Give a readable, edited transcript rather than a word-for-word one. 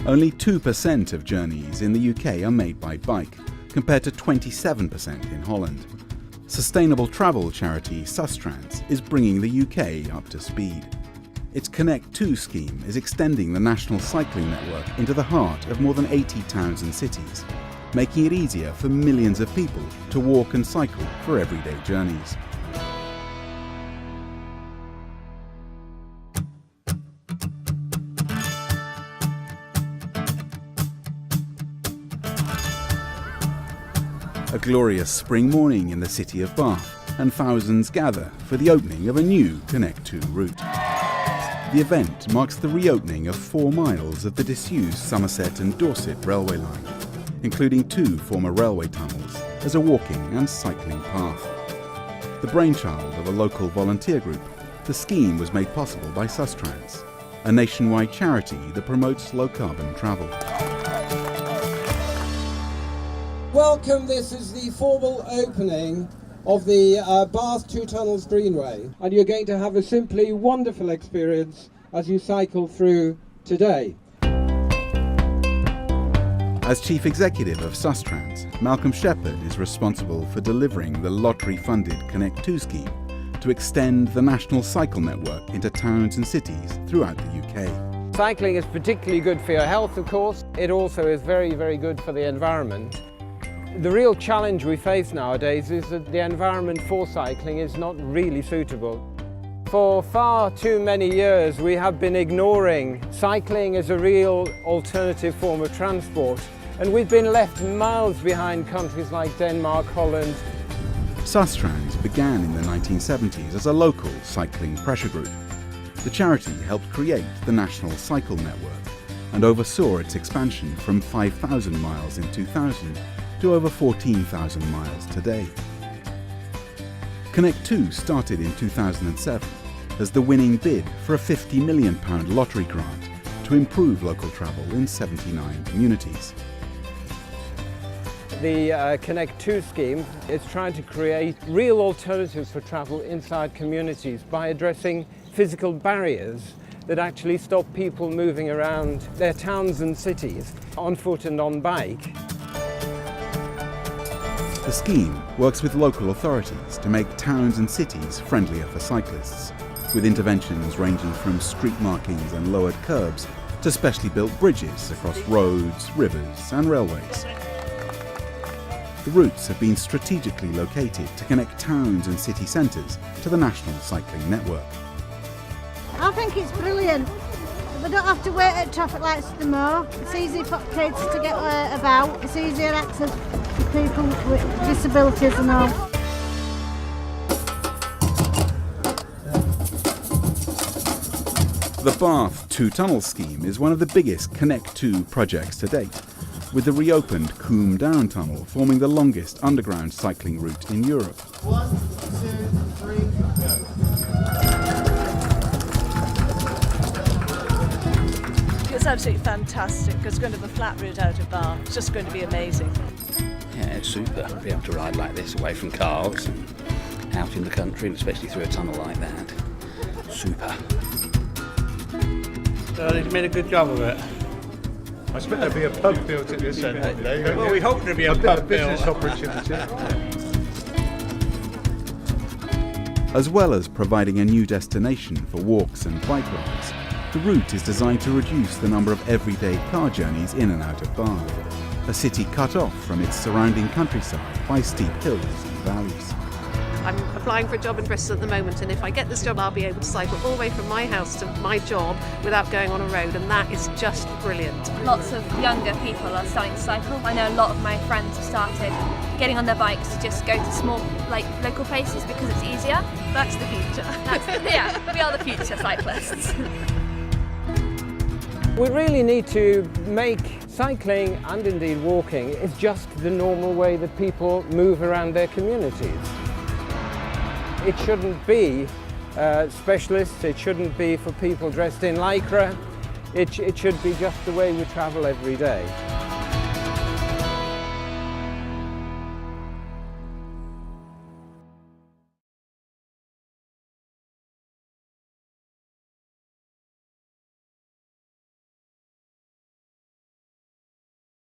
Only 2% of journeys in the UK are made by bike, compared to 27% in Holland. Sustainable travel charity Sustrans is bringing the UK up to speed. Its Connect2 scheme is extending the national cycling network into the heart of more than 80 towns and cities, making it easier for millions of people to walk and cycle for everyday journeys. A glorious spring morning in the city of Bath, and thousands gather for the opening of a new Connect2 route. The event marks the reopening of 4 miles of the disused Somerset and Dorset railway line, including 2 former railway tunnels, as a walking and cycling path. The brainchild of a local volunteer group, the scheme was made possible by Sustrans, a nationwide charity that promotes low-carbon travel. Welcome, this is the formal opening of the Bath Two Tunnels Greenway, and you're going to have a simply wonderful experience as you cycle through today. As Chief Executive of Sustrans, Malcolm Shepherd is responsible for delivering the lottery-funded Connect2 scheme to extend the national cycle network into towns and cities throughout the UK. Cycling is particularly good for your health, of course. It also is very, very good for the environment. The real challenge we face nowadays is that the environment for cycling is not really suitable. For far too many years we have been ignoring cycling as a real alternative form of transport, and we've been left miles behind countries like Denmark, Holland. Sustrans began in the 1970s as a local cycling pressure group. The charity helped create the National Cycle Network and oversaw its expansion from 5,000 miles in 2000 to over 14,000 miles today. Connect2 started in 2007 as the winning bid for a £50 million lottery grant to improve local travel in 79 communities. The Connect2 scheme is trying to create real alternatives for travel inside communities by addressing physical barriers that actually stop people moving around their towns and cities on foot and on bike. The scheme works with local authorities to make towns and cities friendlier for cyclists, with interventions ranging from street markings and lowered curbs to specially built bridges across roads, rivers and railways. The routes have been strategically located to connect towns and city centres to the national cycling network. I think it's brilliant. We don't have to wait at traffic lights anymore. It's easy for kids to get about. It's easier access for people with disabilities and all. The Bath Two Tunnel scheme is one of the biggest Connect2 projects to date, with the reopened Combe Down Tunnel forming the longest underground cycling route in Europe. 1, 2, 3, go. It's absolutely fantastic because it's going to have a flat route out of Bath. It's just going to be amazing. Yeah, it's super. Be able to ride like this away from cars and out in the country, and especially through a tunnel like that. Super. They've made a good job of it. I expect there'll be a pub built at this end one day. Well, we hope there'll be a pub business built. opportunity. As well as providing a new destination for walks and bike rides, the route is designed to reduce the number of everyday car journeys in and out of Bath, a city cut off from its surrounding countryside by steep hills and valleys. I'm applying for a job in Bristol at the moment, and if I get this job I'll be able to cycle all the way from my house to my job without going on a road, and that is just brilliant. Lots of younger people are starting to cycle. I know a lot of my friends have started getting on their bikes to just go to small, local places because it's easier. That's the future. Yeah, we are the future cyclists. We really need to make cycling and indeed walking is just the normal way that people move around their communities. It shouldn't be specialists, it shouldn't be for people dressed in lycra, it should be just the way we travel every day.